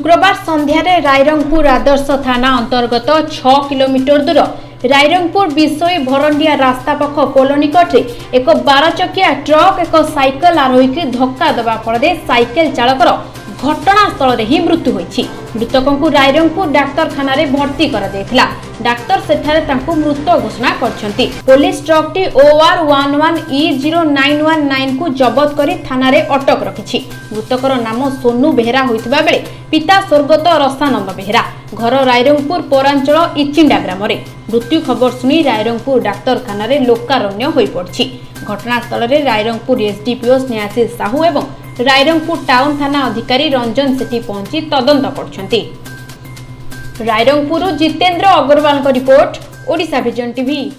शुक्रवार संध्यारे रायरंगपुर आदर्श थाना अंतर्गत 6 किलोमीटर दूर रायरंगपुर विषय भरंडिया रास्ता पख पोल निकट एक 12 चकिया ट्रक एक साइकेल आरोही धक्का देवा फल साइकेल चालकर घटनास्थल ही मृत्यु होईछि। मृतकों को रायरंगपुर डाक्तरखाना रे भर्ती करा दैथिला। डाक्तर सेठारे तांको मृत घोषणा करछंती। पुलिस ट्रक टी OR 11E0919 को जबत करी थाना रे अटक रखिछि। मृतकर नाम सोनू बेहेरा होइतबा बेले पिता स्वर्गत रसानंद बेहेरा। घर रायरंगपुर पौरांचल इचिंडा ग्राम रे। मृत्यु खबर सुनी रायरंगपुर डाक्तरखाना रे लोकारण्य होई पड़छि। घटनास्थल रे रायरंगपुर एसडीपीओ स्नेहाशीष साहू एवं रायरंगपुर टाउन थाना अधिकारी रंजन सेठी पहुंची तदंत करछंती। रायरंगपुर जितेंद्र अग्रवाल का रिपोर्ट, ओडिशा विजन टीवी।